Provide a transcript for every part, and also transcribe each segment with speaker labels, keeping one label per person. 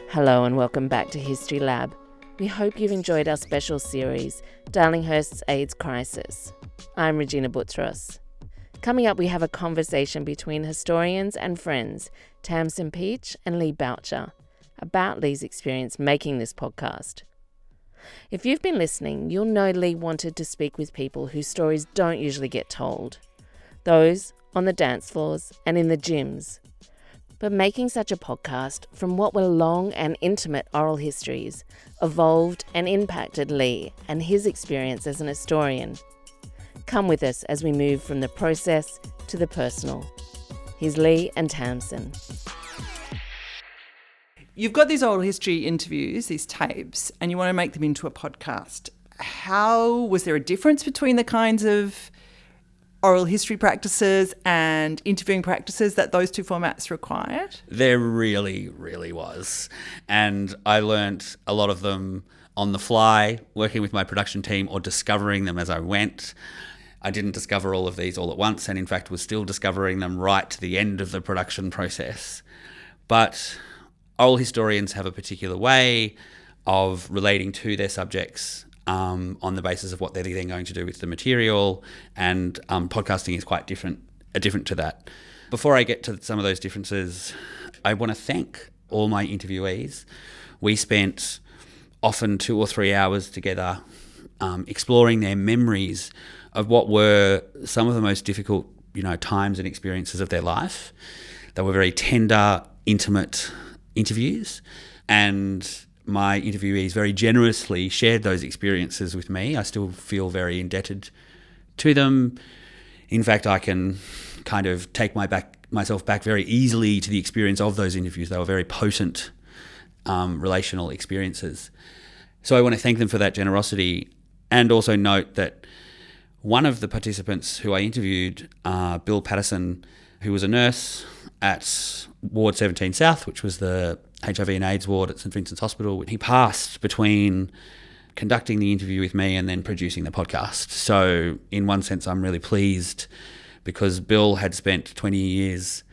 Speaker 1: Hello and welcome back to History Lab. We hope you've enjoyed our special series, Darlinghurst's AIDS Crisis. I'm Regina Boutros. Coming up, we have a conversation between historians and friends, Tamson Pietsch and Leigh Boucher, about Leigh's experience making this podcast. If you've been listening, you'll know Leigh wanted to speak with people whose stories don't usually get told. Those on the dance floors and in the gyms. But making such a podcast from what were long and intimate oral histories evolved and impacted Leigh and his experience as an historian. Come with us as we move from the process to the personal. Here's Leigh and Tamson.
Speaker 2: You've got these oral history interviews, these tapes, and you want to make them into a podcast. Was there a difference between the kinds of oral history practices and interviewing practices that those two formats required?
Speaker 3: There really, really was. And I learnt a lot of them on the fly, working with my production team or discovering them as I went. I didn't discover all of these all at once and in fact was still discovering them right to the end of the production process. But oral historians have a particular way of relating to their subjects on the basis of what they're then going to do with the material, and podcasting is quite different to that. Before I get to some of those differences, I want to thank all my interviewees. We spent often 2 or 3 hours together exploring their memories of what were some of the most difficult, times and experiences of their life. They were very tender, intimate interviews, and my interviewees very generously shared those experiences with me. I still feel very indebted to them. In fact, I can kind of take myself back very easily to the experience of those interviews. They were very potent relational experiences. So I want to thank them for that generosity, and also note that one of the participants who I interviewed, Bill Patterson, who was a nurse at Ward 17 South, which was the HIV and AIDS ward at St Vincent's Hospital. He passed between conducting the interview with me and then producing the podcast. So in one sense, I'm really pleased because Bill had spent 20 years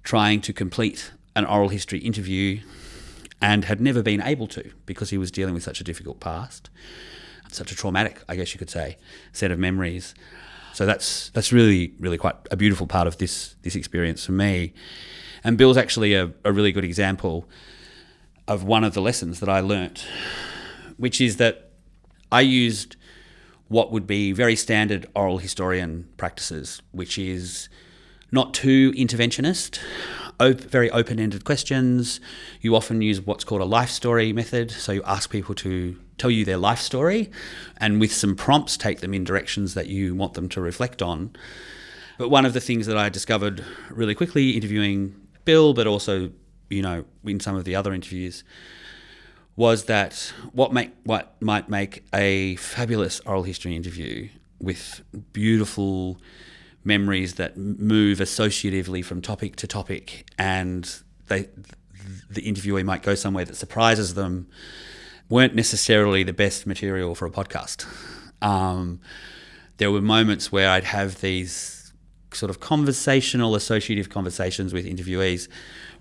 Speaker 3: trying to complete an oral history interview and had never been able to because he was dealing with such a difficult past, such a traumatic, I guess you could say, set of memories. So that's really, really quite a beautiful part of this experience for me. And Bill's actually a really good example of one of the lessons that I learnt, which is that I used what would be very standard oral historian practices, which is not too interventionist, very open-ended questions. You often use what's called a life story method. So you ask people to tell you their life story and with some prompts take them in directions that you want them to reflect on. But one of the things that I discovered really quickly interviewing Bill, but also, in some of the other interviews, was that what might make a fabulous oral history interview with beautiful memories that move associatively from topic to topic, and the interviewee might go somewhere that surprises them, weren't necessarily the best material for a podcast. There were moments where I'd have these sort of conversational, associative conversations with interviewees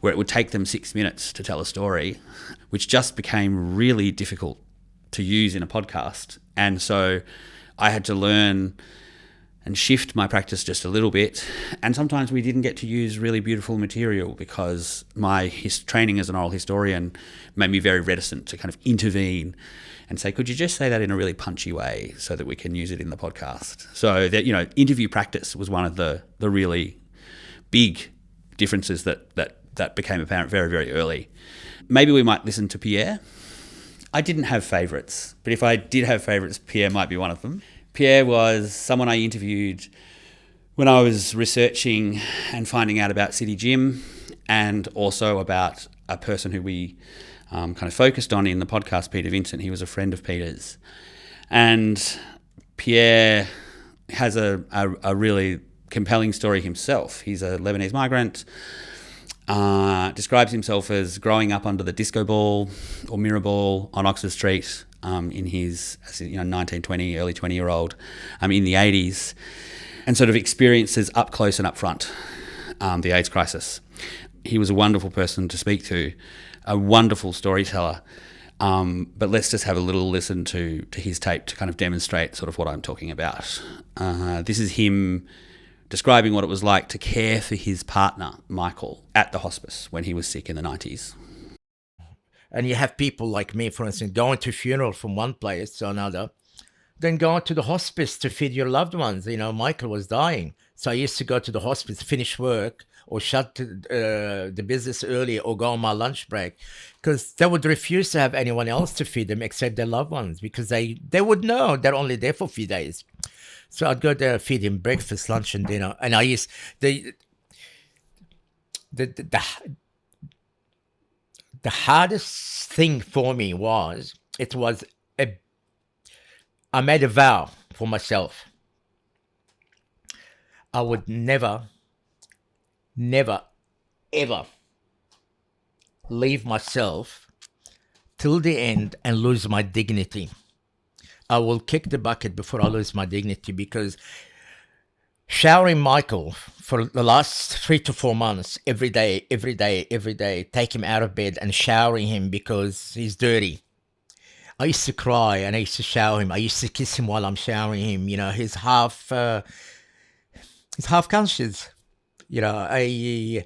Speaker 3: where it would take them 6 minutes to tell a story, which just became really difficult to use in a podcast. And so I had to learn and shift my practice just a little bit. And sometimes we didn't get to use really beautiful material because my training as an oral historian made me very reticent to kind of intervene and say, could you just say that in a really punchy way so that we can use it in the podcast? So that, interview practice was one of the really big differences that became apparent very, very early. Maybe we might listen to Pierre. I didn't have favourites, but if I did have favourites, Pierre might be one of them. Pierre was someone I interviewed when I was researching and finding out about City Gym, and also about a person who we kind of focused on in the podcast, Peter Vincent. He was a friend of Peter's. And Pierre has a really compelling story himself. He's a Lebanese migrant, describes himself as growing up under the disco ball or mirror ball on Oxford Street in his 19, 20, early 20-year-old in the 80s, and sort of experiences up close and up front the AIDS crisis. He was a wonderful person to speak to, a wonderful storyteller. But let's just have a little listen to his tape to kind of demonstrate sort of what I'm talking about. This is him describing what it was like to care for his partner, Michael, at the hospice when he was sick in the 90s.
Speaker 4: And you have people like me, for instance, going to funeral from one place to another, then going to the hospice to feed your loved ones. You know, Michael was dying. So I used to go to the hospice, finish work, or shut the business early, or go on my lunch break, because they would refuse to have anyone else to feed them except their loved ones, because they would know they're only there for a few days. So I'd go there, feed him breakfast, lunch, and dinner. And I used the hardest thing for me was I made a vow for myself. I would never, ever leave myself till the end and lose my dignity. I will kick the bucket before I lose my dignity, because showering Michael for the last 3 to 4 months, every day, take him out of bed and showering him because he's dirty. I used to cry and I used to shower him. I used to kiss him while I'm showering him. You know, he's half conscious. You know, it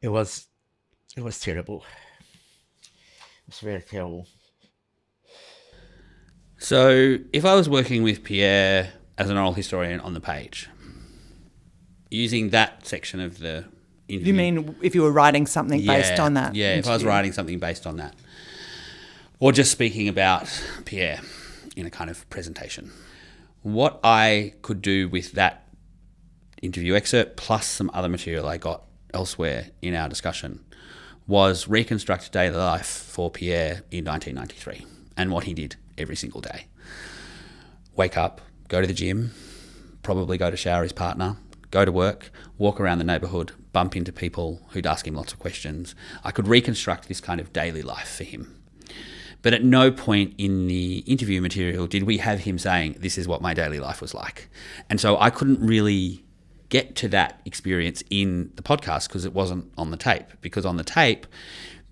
Speaker 4: was terrible. It was very terrible.
Speaker 3: So if I was working with Pierre as an oral historian on the page, using that section of the interview...
Speaker 2: You mean if you were writing something based on that?
Speaker 3: Yeah, if I was writing something based on that. Or just speaking about Pierre in a kind of presentation. What I could do with that interview excerpt, plus some other material I got elsewhere in our discussion, was reconstruct daily life for Pierre in 1993 and what he did every single day. Wake up, go to the gym, probably go to shower his partner, go to work, walk around the neighbourhood, bump into people who'd ask him lots of questions. I could reconstruct this kind of daily life for him. But at no point in the interview material did we have him saying, this is what my daily life was like. And so I couldn't really get to that experience in the podcast because it wasn't on the tape. Because on the tape,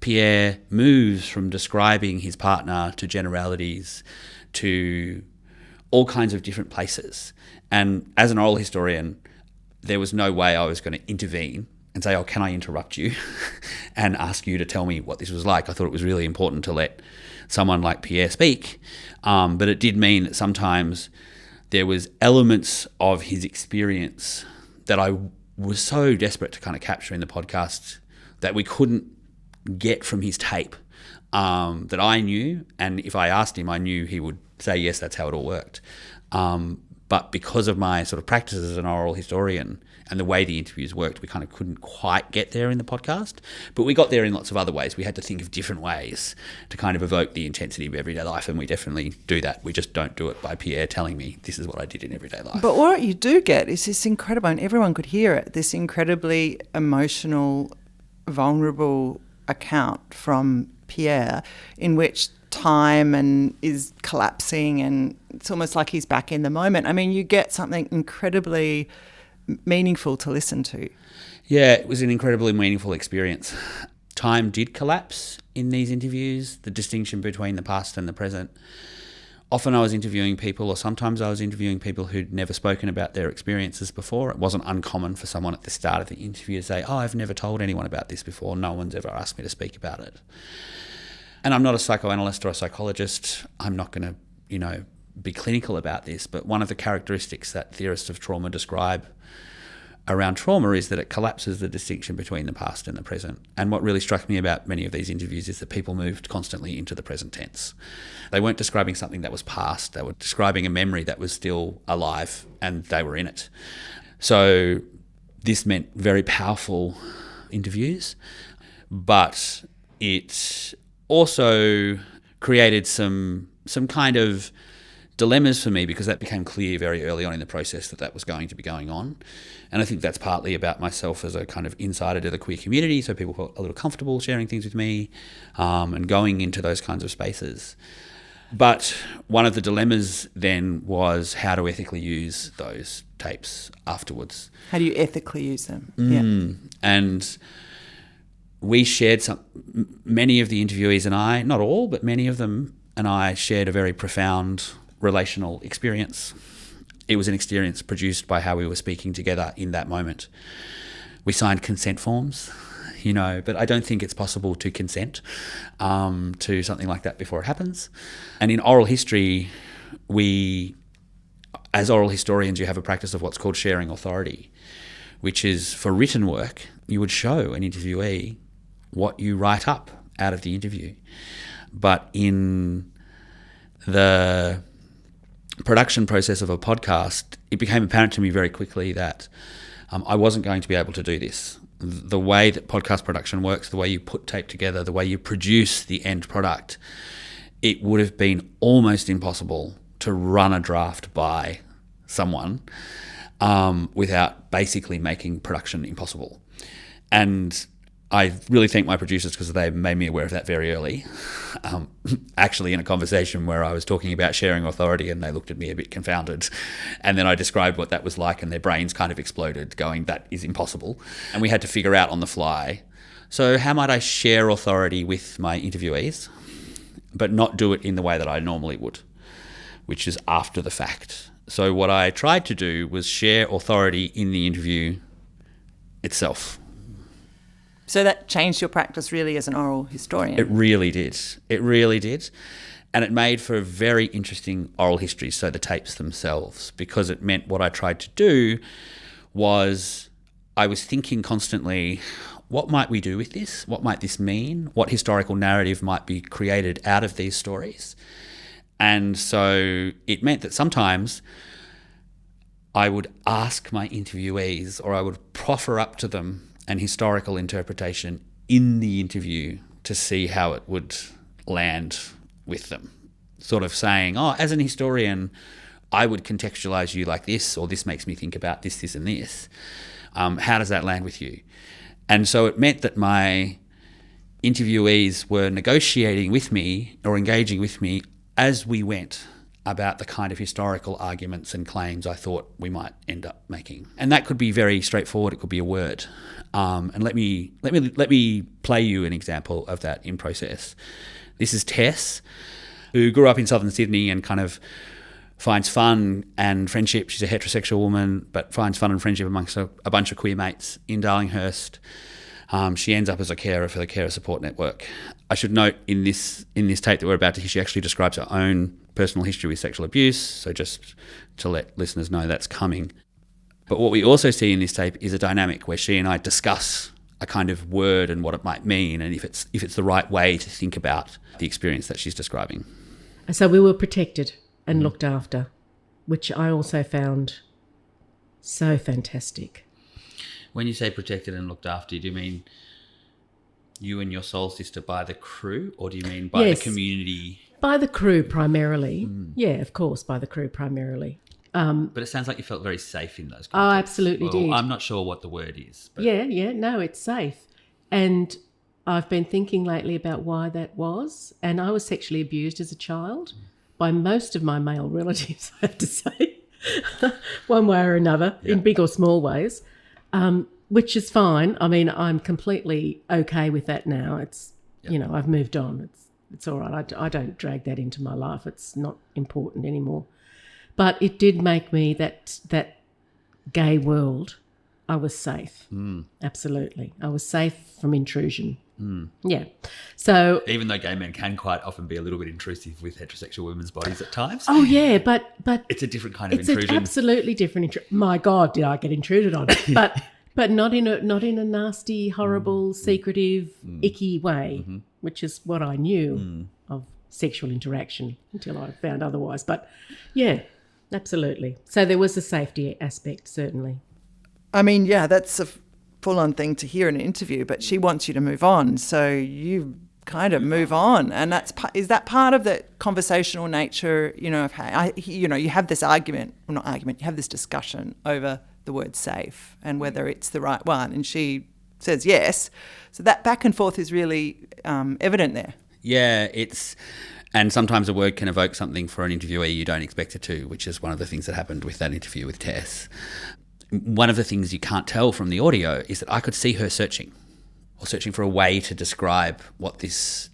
Speaker 3: Pierre moves from describing his partner to generalities to all kinds of different places. And as an oral historian, there was no way I was going to intervene and say, oh, can I interrupt you and ask you to tell me what this was like? I thought it was really important to let someone like Pierre speak. But it did mean that sometimes there was elements of his experience that I was so desperate to kind of capture in the podcast that we couldn't get from his tape, that I knew. And if I asked him, I knew he would say, yes, that's how it all worked. But because of my sort of practice as an oral historian and the way the interviews worked, we kind of couldn't quite get there in the podcast. But we got there in lots of other ways. We had to think of different ways to kind of evoke the intensity of everyday life, and we definitely do that. We just don't do it by Pierre telling me this is what I did in everyday life.
Speaker 2: But what you do get is this incredible, and everyone could hear it, this incredibly emotional, vulnerable account from Pierre in which time and is collapsing, and it's almost like he's back in the moment. I mean, you get something incredibly meaningful to listen to.
Speaker 3: Yeah, it was an incredibly meaningful experience. Time did collapse in these interviews, the distinction between the past and the present. Often I was interviewing people, or sometimes I was interviewing people who'd never spoken about their experiences before. It wasn't uncommon for someone at the start of the interview to say, oh, I've never told anyone about this before. No one's ever asked me to speak about it. And I'm not a psychoanalyst or a psychologist. I'm not going to, be clinical about this. But one of the characteristics that theorists of trauma describe around trauma is that it collapses the distinction between the past and the present. And what really struck me about many of these interviews is that people moved constantly into the present tense. They weren't describing something that was past. They were describing a memory that was still alive, and they were in it. So this meant very powerful interviews, but it also created some kind of dilemmas for me, because that became clear very early on in the process that was going to be going on. And I think that's partly about myself as a kind of insider to the queer community, so people felt a little comfortable sharing things with me and going into those kinds of spaces. But one of the dilemmas then was how to ethically use those tapes afterwards.
Speaker 2: How do you ethically use them? Yeah.
Speaker 3: And we shared many of the interviewees and I, not all, but many of them and I shared a very profound relational experience. It was an experience produced by how we were speaking together in that moment. We signed consent forms, but I don't think it's possible to consent to something like that before it happens. And in oral history, as oral historians, you have a practice of what's called sharing authority, which is for written work, you would show an interviewee what you write up out of the interview. But in the production process of a podcast, it became apparent to me very quickly that I wasn't going to be able to do this. The way that podcast production works, the way you put tape together, the way you produce the end product, it would have been almost impossible to run a draft by someone without basically making production impossible. And I really thank my producers because they made me aware of that very early. Actually, in a conversation where I was talking about sharing authority and they looked at me a bit confounded. And then I described what that was like and their brains kind of exploded going, that is impossible. And we had to figure out on the fly, so how might I share authority with my interviewees, but not do it in the way that I normally would, which is after the fact. So what I tried to do was share authority in the interview itself.
Speaker 2: So that changed your practice really as an oral historian?
Speaker 3: It really did. It really did. And it made for very interesting oral histories, so the tapes themselves, because it meant what I tried to do was I was thinking constantly, what might we do with this? What might this mean? What historical narrative might be created out of these stories? And so it meant that sometimes I would ask my interviewees, or I would proffer up to them an historical interpretation in the interview to see how it would land with them. Sort of saying, as an historian, I would contextualise you like this, or this makes me think about this, this and this. How does that land with you? And so it meant that my interviewees were negotiating with me or engaging with me as we went about the kind of historical arguments and claims I thought we might end up making. And that could be very straightforward. It could be a word. And let me play you an example of that in process. This is Tess, who grew up in southern Sydney and kind of finds fun and friendship. She's a heterosexual woman, but finds fun and friendship amongst a bunch of queer mates in Darlinghurst. She ends up as a carer for the Carer Support Network. I should note in this tape that we're about to hear, she actually describes her own personal history with sexual abuse, so just to let listeners know that's coming. But what we also see in this tape is a dynamic where she and I discuss a kind of word and what it might mean, and if it's the right way to think about the experience that she's describing.
Speaker 5: So we were protected and looked after, which I also found so fantastic.
Speaker 3: When you say protected and looked after, do you mean you and your soul sister by the crew, or do you mean by the community?
Speaker 5: By the crew primarily. Yeah, of course, by the crew primarily.
Speaker 3: But it sounds like you felt very safe in those contexts.
Speaker 5: Oh, absolutely did.
Speaker 3: I'm not sure what the word is. But
Speaker 5: No, it's safe. And I've been thinking lately about why that was. And I was sexually abused as a child by most of my male relatives, I have to say, one way or another, in big or small ways, which is fine. I mean, I'm completely okay with that now. It's, I've moved on. It's all right. I don't drag that into my life. It's not important anymore. But it did make me that gay world, I was safe. Absolutely. I was safe from intrusion. Yeah. So
Speaker 3: even though gay men can quite often be a little bit intrusive with heterosexual women's bodies at times.
Speaker 5: Oh yeah, but
Speaker 3: it's a different kind of
Speaker 5: it's
Speaker 3: intrusion.
Speaker 5: It's absolutely different. My God, did I get intruded on? But not in a nasty, horrible, secretive, icky way, which is what I knew of sexual interaction until I found otherwise. But yeah, absolutely. So there was a safety aspect, certainly.
Speaker 2: I mean, yeah, that's a full-on thing to hear in an interview, but she wants you to move on, so you kind of move on, and is that part of the conversational nature? You have this argument, well, not argument, you have this discussion over the word safe and whether it's the right one, and she says yes. So that back and forth is really evident there.
Speaker 3: Yeah, And sometimes a word can evoke something for an interviewee you don't expect it to, which is one of the things that happened with that interview with Tess. One of the things you can't tell from the audio is that I could see her searching for a way to describe what this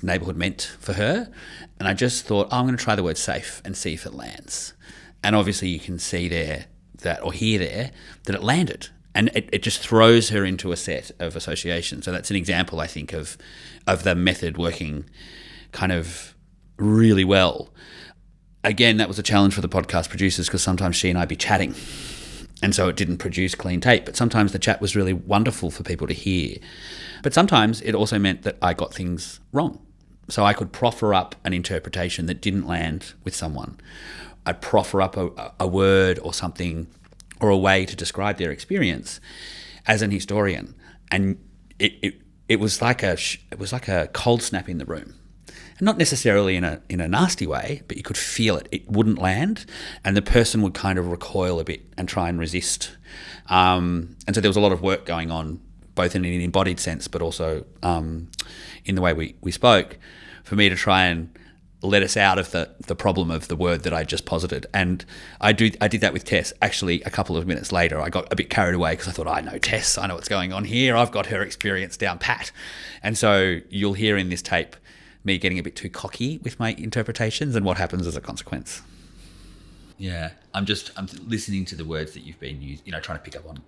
Speaker 3: neighbourhood meant for her. And I just thought, I'm going to try the word safe and see if it lands. And obviously you can see there that, or hear there, that it landed. And it just throws her into a set of associations. So that's an example, I think, of the method working kind of really well. Again, that was a challenge for the podcast producers because sometimes she and I'd be chatting. And so it didn't produce clean tape. But sometimes the chat was really wonderful for people to hear. But sometimes it also meant that I got things wrong. So I could proffer up an interpretation that didn't land with someone. I'd proffer up a word or something or a way to describe their experience as an historian. And it was like a cold snap in the room. And not necessarily in a nasty way, but you could feel it. It wouldn't land, and the person would kind of recoil a bit and try and resist. And so there was a lot of work going on, both in an embodied sense, but also in the way we spoke, for me to try and let us out of the problem of the word that I just posited. And I did that with Tess. Actually, a couple of minutes later, I got a bit carried away because I thought, I know Tess, I know what's going on here. I've got her experience down pat. And so you'll hear in this tape me getting a bit too cocky with my interpretations and what happens as a consequence. Yeah, I'm listening to the words that you've been using, trying to pick up on,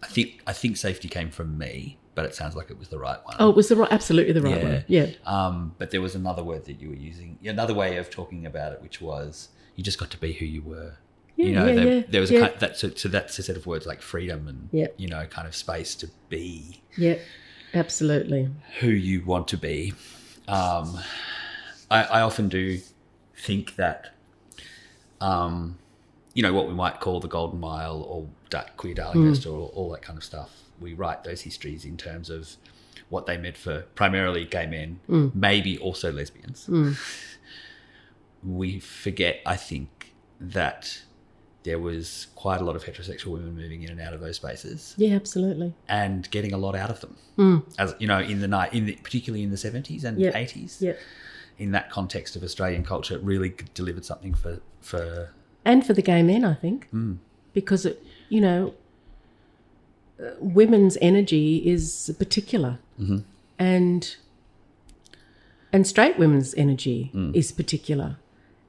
Speaker 3: I think safety came from me, but it sounds like it was the right one.
Speaker 5: Oh, it was absolutely the right one. Yeah.
Speaker 3: But there was another word that you were using, another way of talking about it, which was you just got to be who you were. There was that's a set of words like freedom and kind of space to be.
Speaker 5: Yeah, absolutely.
Speaker 3: Who you want to be. I often do think that, what we might call the Golden Mile or queer Darlinghurst or all that kind of stuff, we write those histories in terms of what they meant for primarily gay men, maybe also lesbians. We forget, I think, that there was quite a lot of heterosexual women moving in and out of those spaces.
Speaker 5: Yeah, absolutely.
Speaker 3: And getting a lot out of them. As particularly in the 70s and 80s.
Speaker 5: Yeah.
Speaker 3: In that context of Australian culture, it really delivered something for
Speaker 5: and for the gay men, I think. Because women's energy is particular. And straight women's energy is particular.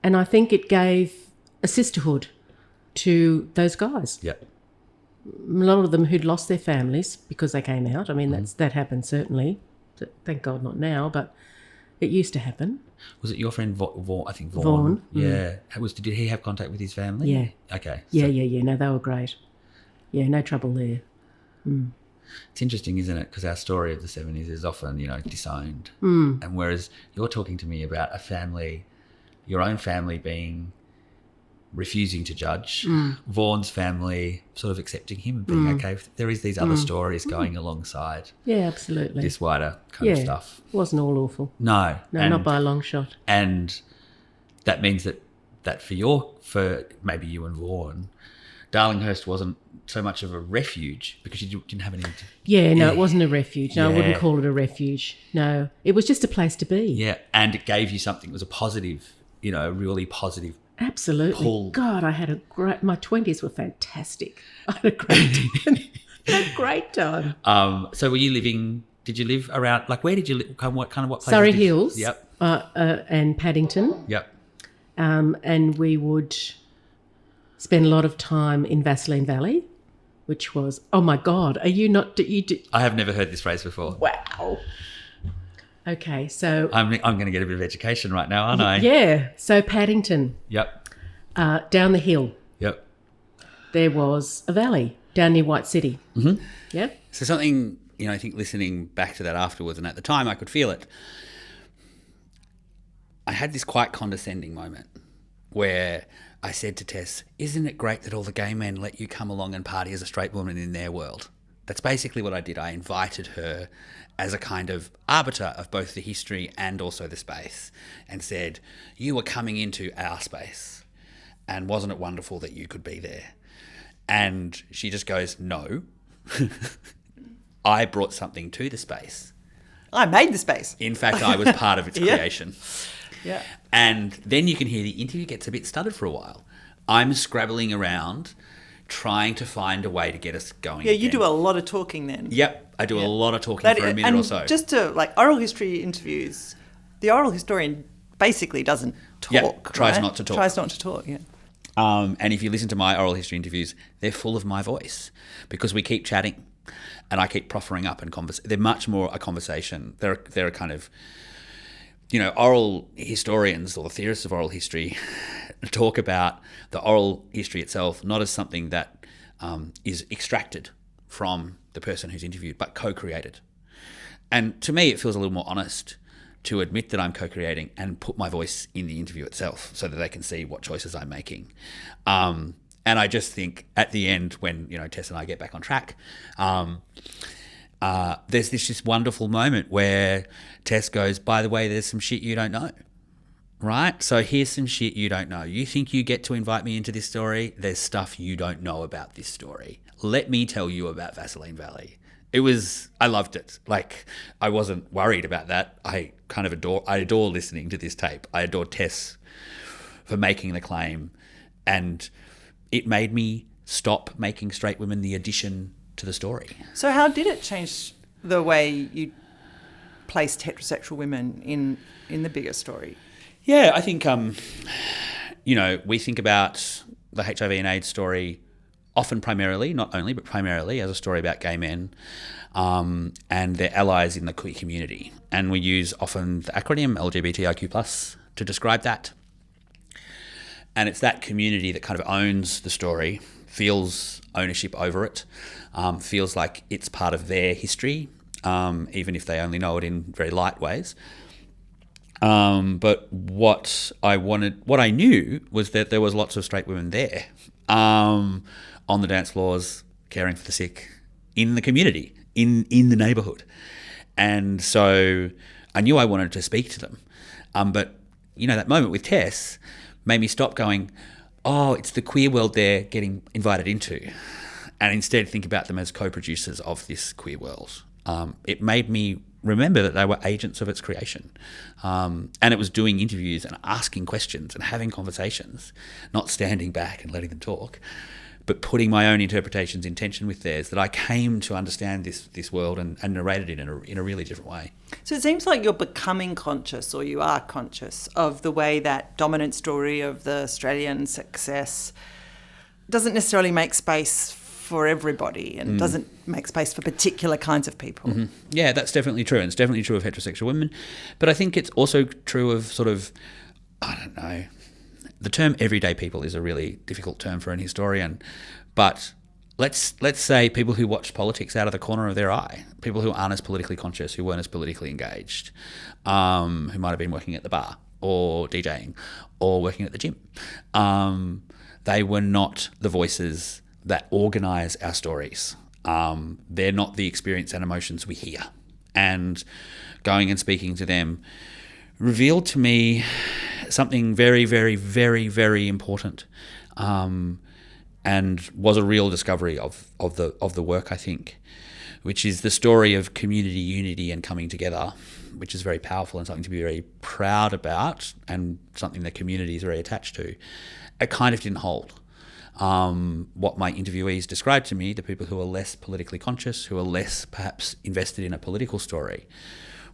Speaker 5: And I think it gave a sisterhood to those guys.
Speaker 3: Yep.
Speaker 5: A lot of them who'd lost their families because they came out. I mean, that happened certainly. Thank God not now, but it used to happen.
Speaker 3: Was it your friend Vaughan? I think Vaughan.
Speaker 5: Vaughan.
Speaker 3: Yeah. Did he have contact with his family?
Speaker 5: Yeah.
Speaker 3: Okay.
Speaker 5: Yeah. No, they were great. Yeah, no trouble there.
Speaker 3: It's interesting, isn't it? Because our story of the 70s is often, disowned. And whereas you're talking to me about a family, your own family being refusing to judge, Vaughan's family sort of accepting him and being okay with it. There is these other stories going alongside.
Speaker 5: Yeah, absolutely.
Speaker 3: This wider kind of stuff.
Speaker 5: It wasn't all awful.
Speaker 3: No,
Speaker 5: not by a long shot.
Speaker 3: And that means that for maybe you and Vaughan, Darlinghurst wasn't so much of a refuge because you didn't have anything to...
Speaker 5: Yeah, no, it wasn't a refuge. No, I wouldn't call it a refuge. No, it was just a place to be.
Speaker 3: Yeah, and it gave you something. It was a positive, a really positive...
Speaker 5: Absolutely.
Speaker 3: Pull.
Speaker 5: God, my 20s were fantastic. I had a great time.
Speaker 3: So did you live around, where did you live? What places?
Speaker 5: Surrey Hills.
Speaker 3: Yep.
Speaker 5: And Paddington.
Speaker 3: Yep.
Speaker 5: And we would spend a lot of time in Vaseline Valley, which was, oh my God, are you not...
Speaker 3: I have never heard this phrase before.
Speaker 5: Wow. Okay, so...
Speaker 3: I'm going to get a bit of education right now, aren't I?
Speaker 5: Yeah. So Paddington.
Speaker 3: Yep.
Speaker 5: Down the hill.
Speaker 3: Yep.
Speaker 5: There was a valley down near White City.
Speaker 3: Mm-hmm.
Speaker 5: Yep.
Speaker 3: So something, I think listening back to that afterwards, and at the time I could feel it, I had this quite condescending moment where I said to Tess, isn't it great that all the gay men let you come along and party as a straight woman in their world? That's basically what I did. I invited her as a kind of arbiter of both the history and also the space and said, you were coming into our space and wasn't it wonderful that you could be there? And she just goes, no, I brought something to the space.
Speaker 2: I made the space.
Speaker 3: In fact, I was part of its creation.
Speaker 2: Yeah.
Speaker 3: And then you can hear the interview gets a bit stuttered for a while. I'm scrabbling around trying to find a way to get us going.
Speaker 2: Yeah, you
Speaker 3: again.
Speaker 2: do a lot of talking then.
Speaker 3: Yep, I do a lot of talking for a minute or so.
Speaker 2: Just to, like, oral history interviews, the oral historian basically doesn't talk.
Speaker 3: Yep, tries
Speaker 2: right?
Speaker 3: not to talk.
Speaker 2: Tries not to talk, yeah.
Speaker 3: And if you listen to my oral history interviews, they're full of my voice because we keep chatting and I keep proffering up and they're much more a conversation. They're a kind of, oral historians or the theorists of oral history talk about the oral history itself not as something that is extracted from the person who's interviewed, but co-created. And to me, it feels a little more honest to admit that I'm co-creating and put my voice in the interview itself so that they can see what choices I'm making. And I just think at the end when, Tess and I get back on track, there's this wonderful moment where Tess goes, by the way, there's some shit you don't know. Right? So here's some shit you don't know. You think you get to invite me into this story? There's stuff you don't know about this story. Let me tell you about Vaseline Valley. I loved it. Like, I wasn't worried about that. I adore listening to this tape. I adore Tess for making the claim. And it made me stop making straight women the addition to the story.
Speaker 2: So how did it change the way you placed heterosexual women in the bigger story?
Speaker 3: Yeah, I think, we think about the HIV and AIDS story often primarily, not only, but primarily as a story about gay men and their allies in the queer community. And we use often the acronym LGBTIQ+ to describe that. And it's that community that kind of owns the story, feels ownership over it, feels like it's part of their history, even if they only know it in very light ways. But what I knew was that there was lots of straight women there, on the dance floors, caring for the sick, in the community, in the neighbourhood. And so I knew I wanted to speak to them. But, that moment with Tess made me stop going, oh, it's the queer world they're getting invited into, and instead think about them as co-producers of this queer world. It made me remember that they were agents of its creation. And it was doing interviews and asking questions and having conversations, not standing back and letting them talk, but putting my own interpretations in tension with theirs, that I came to understand this world and narrated it in a really different way.
Speaker 2: So it seems like you're becoming conscious, or you are conscious, of the way that dominant story of the Australian success doesn't necessarily make space for everybody and doesn't make space for particular kinds of people.
Speaker 3: Mm-hmm. Yeah, that's definitely true. And it's definitely true of heterosexual women. But I think it's also true of sort of, I don't know, the term everyday people is a really difficult term for an historian. But let's say people who watch politics out of the corner of their eye, people who aren't as politically conscious, who weren't as politically engaged, who might have been working at the bar or DJing or working at the gym. They were not the voices that organise our stories. They're not the experience and emotions we hear. And going and speaking to them revealed to me something very, very, very, very important, and was a real discovery of the work, I think, which is the story of community unity and coming together, which is very powerful and something to be very proud about, and something the community is very attached to. It kind of didn't hold. What my interviewees described to me, the people who are less politically conscious, who are less perhaps invested in a political story,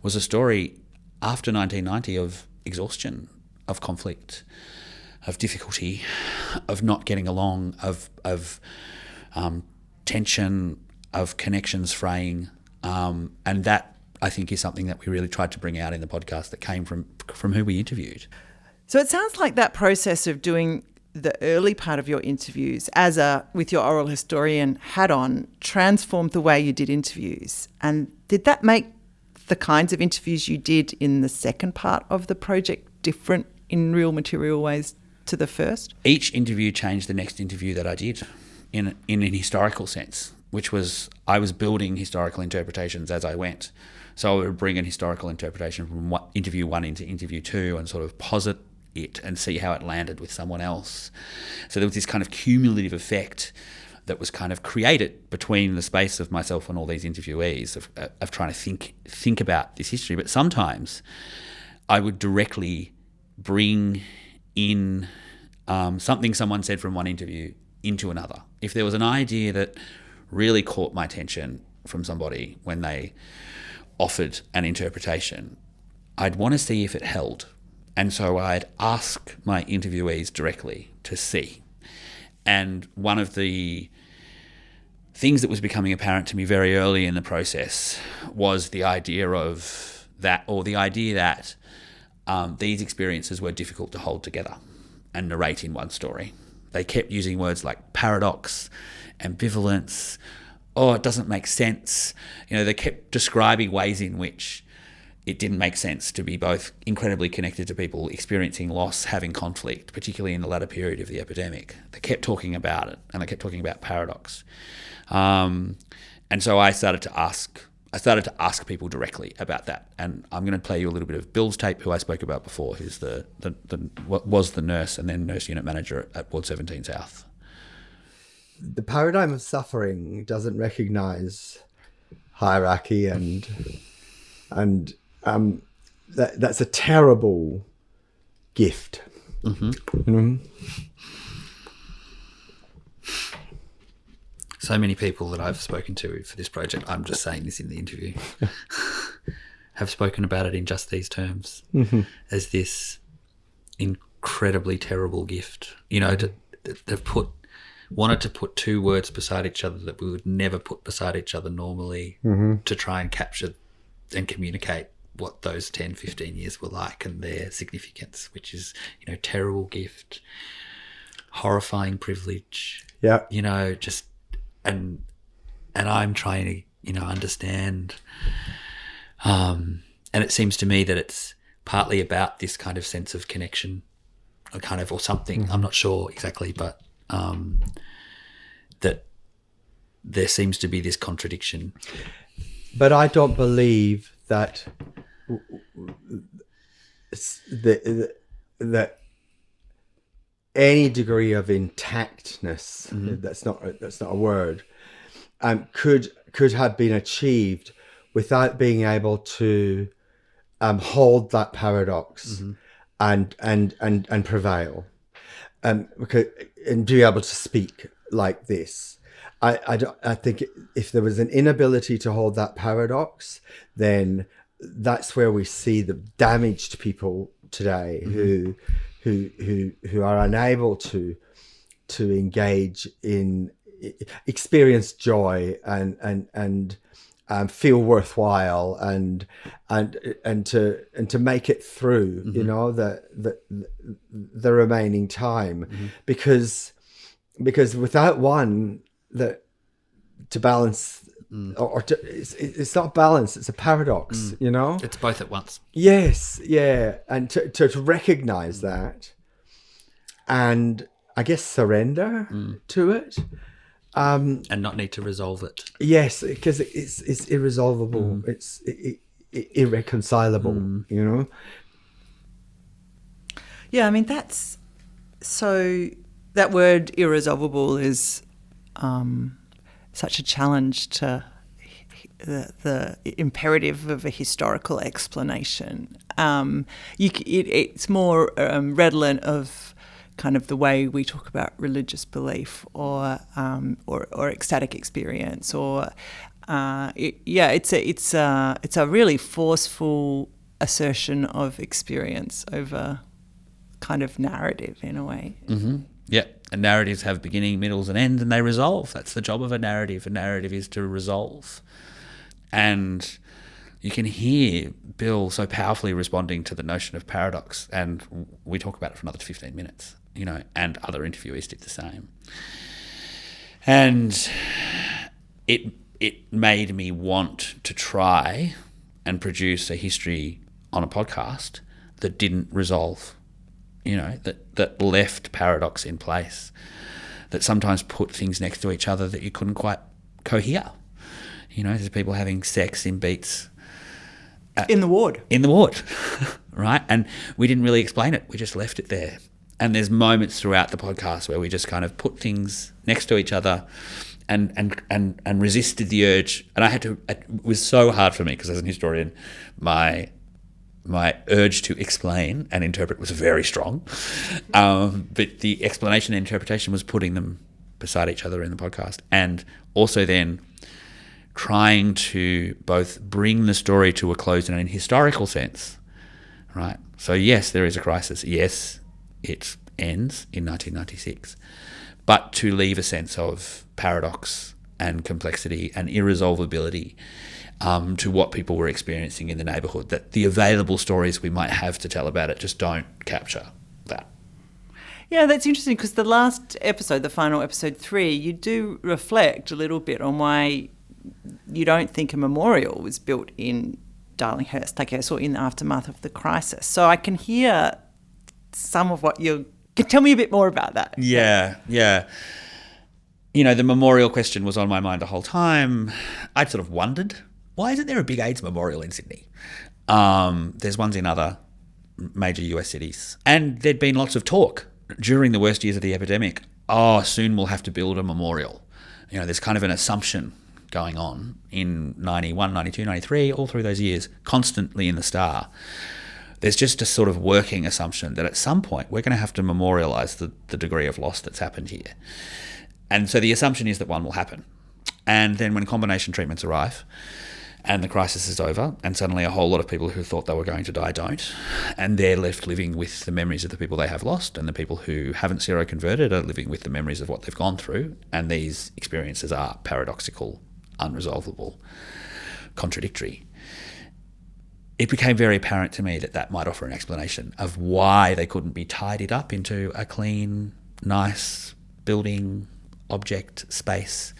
Speaker 3: was a story after 1990 of exhaustion, of conflict, of difficulty, of not getting along, of tension, of connections fraying. And that, I think, is something that we really tried to bring out in the podcast that came from who we interviewed.
Speaker 2: So it sounds like that process of doing the early part of your interviews with your oral historian hat on transformed the way you did interviews. And did that make the kinds of interviews you did in the second part of the project different in real material ways to the first?
Speaker 3: Each interview changed the next interview that I did in an historical sense, which was I was building historical interpretations as I went. So I would bring an historical interpretation from interview one into interview two and sort of posit it and see how it landed with someone else. So there was this kind of cumulative effect that was kind of created between the space of myself and all these interviewees of trying to think about this history. But sometimes I would directly bring in something someone said from one interview into another. If there was an idea that really caught my attention from somebody when they offered an interpretation, I'd want to see if it held. And so I'd ask my interviewees directly to see. And one of the things that was becoming apparent to me very early in the process was the idea that these experiences were difficult to hold together and narrate in one story. They kept using words like paradox, ambivalence, it doesn't make sense. They kept describing ways in which it didn't make sense to be both incredibly connected to people experiencing loss, having conflict, particularly in the latter period of the epidemic. They kept talking about it, and they kept talking about paradox. And so I started to ask people directly about that. And I'm going to play you a little bit of Bill's tape, who I spoke about before, who's was the nurse and then nurse unit manager at Ward 17 South.
Speaker 6: The paradigm of suffering doesn't recognise hierarchy, and that's a terrible gift. Mm-hmm.
Speaker 3: So many people that I've spoken to for this project, I'm just saying this in the interview, have spoken about it in just these terms, as this incredibly terrible gift. They've wanted to put two words beside each other that we would never put beside each other normally, to try and capture and communicate what those 10, 15 years were like and their significance, which is, terrible gift, horrifying privilege.
Speaker 6: Yeah.
Speaker 3: And I'm trying to, understand. And it seems to me that it's partly about this kind of sense of connection, or something. I'm not sure exactly, but that there seems to be this contradiction.
Speaker 6: But I don't believe that that any degree of intactness, that's not a word, could have been achieved without being able to hold that paradox and prevail, and be able to speak like this. I think if there was an inability to hold that paradox, then that's where we see the damaged people today who are unable to engage in, experience joy and feel worthwhile and to make it through, the remaining time, because without one, to balance, it's not balance, it's a paradox.
Speaker 3: It's both at once.
Speaker 6: Yes, yeah, and to recognize that, and I guess surrender to it,
Speaker 3: and not need to resolve it.
Speaker 6: Yes, because it's irresolvable. It's irreconcilable.
Speaker 2: Yeah, I mean, that's so. That word irresolvable is such a challenge to the imperative of a historical explanation. It's more redolent of kind of the way we talk about religious belief or ecstatic experience, or it's a really forceful assertion of experience over kind of narrative in a way.
Speaker 3: Mm-hmm. Yeah, and narratives have beginning, middles, and ends, and they resolve. That's the job of a narrative. A narrative is to resolve. And you can hear Bill so powerfully responding to the notion of paradox, and we talk about it for another 15 minutes, and other interviewees did the same. And it made me want to try and produce a history on a podcast that didn't resolve, that left paradox in place, that sometimes put things next to each other that you couldn't quite cohere. There's people having sex in beats.
Speaker 2: In the ward.
Speaker 3: Right? And we didn't really explain it. We just left it there. And there's moments throughout the podcast where we just kind of put things next to each other and resisted the urge. And it was so hard for me because as an historian, my my urge to explain and interpret was very strong. But the explanation and interpretation was putting them beside each other in the podcast, and also then trying to both bring the story to a close in an historical sense, right? So yes, there is a crisis. Yes, it ends in 1996, but to leave a sense of paradox and complexity and irresolvability to what people were experiencing in the neighbourhood, that the available stories we might have to tell about it just don't capture that.
Speaker 2: Yeah, that's interesting, because the last episode, the final episode 3, you do reflect a little bit on why you don't think a memorial was built in Darlinghurst, I guess, or in the aftermath of the crisis. So I can hear some of what you can tell me a bit more about that.
Speaker 3: Yeah. You know, the memorial question was on my mind the whole time. I'd sort of wondered, why isn't there a big AIDS memorial in Sydney? There's ones in other major US cities. And there'd been lots of talk during the worst years of the epidemic. Oh, soon we'll have to build a memorial. You know, there's kind of an assumption going on in 91, 92, 93, all through those years, constantly in the Star. There's just a sort of working assumption that at some point we're going to have to memorialise the degree of loss that's happened here. And so the assumption is that one will happen. And then when combination treatments arrive and the crisis is over, and suddenly a whole lot of people who thought they were going to die don't, and they're left living with the memories of the people they have lost, and the people who haven't seroconverted are living with the memories of what they've gone through, and these experiences are paradoxical, unresolvable, contradictory. It became very apparent to me that that might offer an explanation of why they couldn't be tidied up into a clean, nice building, object, space.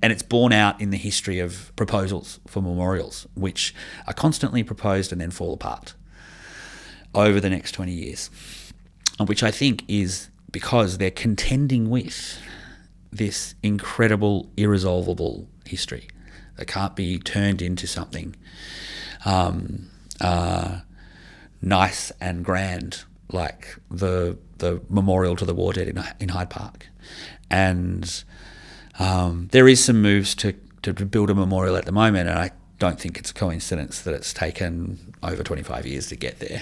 Speaker 3: And it's borne out in the history of proposals for memorials, which are constantly proposed and then fall apart over the next 20 years, which I think is because they're contending with this incredible, irresolvable history that can't be turned into something nice and grand, like the memorial to the war dead in Hyde Park. And there is some moves to build a memorial at the moment, and I don't think it's a coincidence that it's taken over 25 years to get there.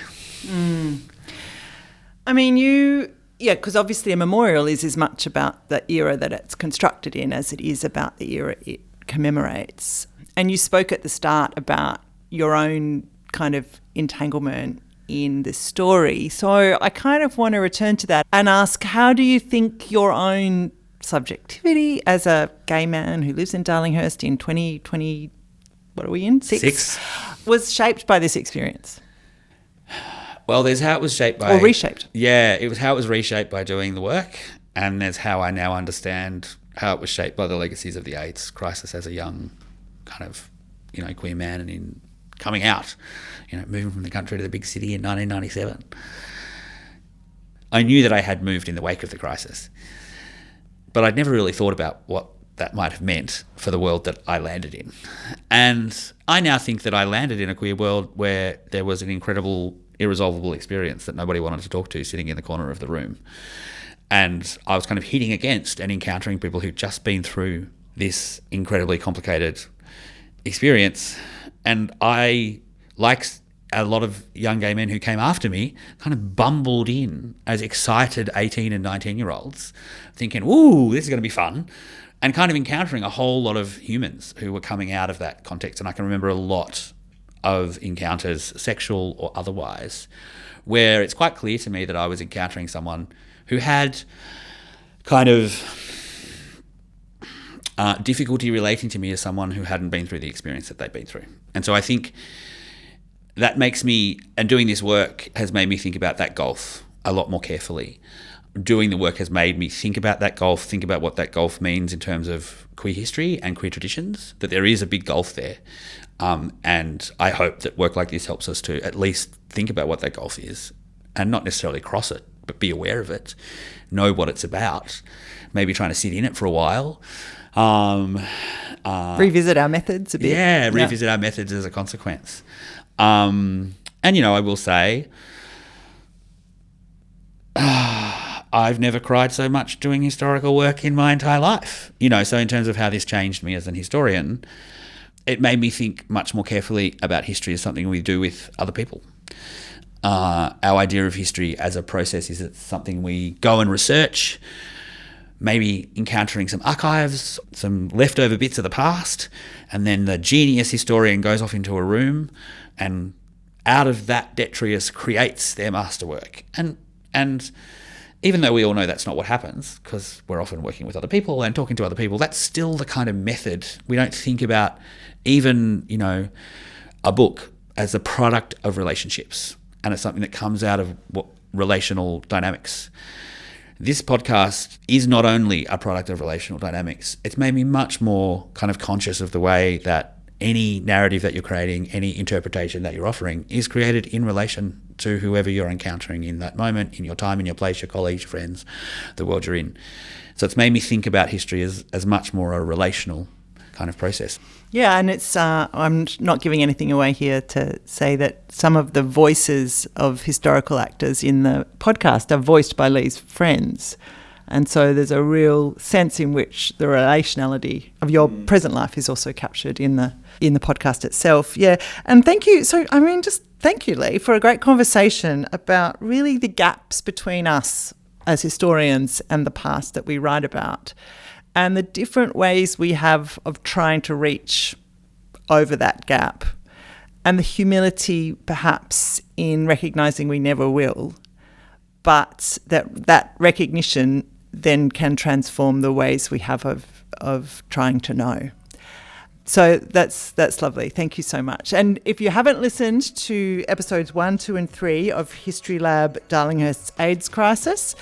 Speaker 2: I mean, because obviously a memorial is as much about the era that it's constructed in as it is about the era it commemorates. And you spoke at the start about your own kind of entanglement in the story. So I kind of want to return to that and ask, how do you think your own subjectivity as a gay man who lives in Darlinghurst in 2020, what are we in? Six. Was shaped by this experience?
Speaker 3: Well, there's how it was shaped by...
Speaker 2: Or reshaped.
Speaker 3: Yeah, it was how it was reshaped by doing the work, and there's how I now understand how it was shaped by the legacies of the AIDS crisis as a young kind of, queer man and in coming out, moving from the country to the big city in 1997. I knew that I had moved in the wake of the crisis, but I'd never really thought about what that might have meant for the world that I landed in. And I now think that I landed in a queer world where there was an incredible, irresolvable experience that nobody wanted to talk to sitting in the corner of the room. And I was kind of hitting against and encountering people who'd just been through this incredibly complicated experience. And I, like a lot of young gay men who came after me, kind of bumbled in as excited 18 and 19-year-olds, thinking, ooh, this is going to be fun, and kind of encountering a whole lot of humans who were coming out of that context. And I can remember a lot of encounters, sexual or otherwise, where it's quite clear to me that I was encountering someone who had kind of difficulty relating to me as someone who hadn't been through the experience that they'd been through. And so I think that makes me, and doing this work has made me think about that gulf a lot more carefully. Doing the work has made me think about that gulf, think about what that gulf means in terms of queer history and queer traditions, that there is a big gulf there. And I hope that work like this helps us to at least think about what that gulf is and not necessarily cross it, but be aware of it, know what it's about, maybe trying to sit in it for a while.
Speaker 2: Revisit our methods a bit.
Speaker 3: Yeah, revisit our methods as a consequence. And, I will say, I've never cried so much doing historical work in my entire life. So in terms of how this changed me as an historian, it made me think much more carefully about history as something we do with other people Our idea of history as a process is it's something we go and research, maybe encountering some archives, some leftover bits of the past, and then the genius historian goes off into a room and out of that detritus creates their masterwork. And even though we all know that's not what happens, because we're often working with other people and talking to other people, that's still the kind of method. We don't think about even, a book as a product of relationships, and it's something that comes out of relational dynamics. This podcast is not only a product of relational dynamics, it's made me much more kind of conscious of the way that any narrative that you're creating, any interpretation that you're offering is created in relation to whoever you're encountering in that moment, in your time, in your place, your colleagues, your friends, the world you're in. So it's made me think about history as much more a relational kind of process.
Speaker 2: Yeah, and it's I'm not giving anything away here to say that some of the voices of historical actors in the podcast are voiced by Leigh's friends. And so there's a real sense in which the relationality of your present life is also captured in the podcast itself. Yeah, and thank you. So, just thank you, Leigh, for a great conversation about really the gaps between us as historians and the past that we write about, and the different ways we have of trying to reach over that gap, and the humility perhaps in recognising we never will, but that recognition then can transform the ways we have of trying to know. So that's lovely. Thank you so much. And if you haven't listened to episodes 1, 2 and 3 of History Lab Darlinghurst's AIDS Crisis,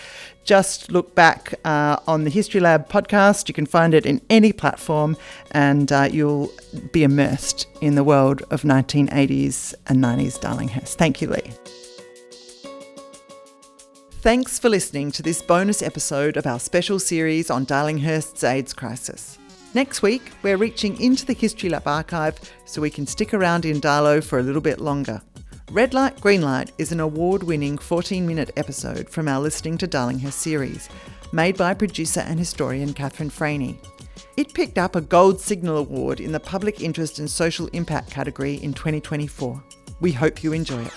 Speaker 2: just look back on the History Lab podcast. You can find it in any platform, and you'll be immersed in the world of 1980s and 90s Darlinghurst. Thank you, Leigh. Thanks for listening to this bonus episode of our special series on Darlinghurst's AIDS crisis. Next week, we're reaching into the History Lab archive so we can stick around in Darlow for a little bit longer. Red Light, Green Light is an award-winning 14-minute episode from our Listening to Darlinghurst series, made by producer and historian Catherine Franey. It picked up a Gold Signal Award in the Public Interest and Social Impact category in 2024. We hope you enjoy it.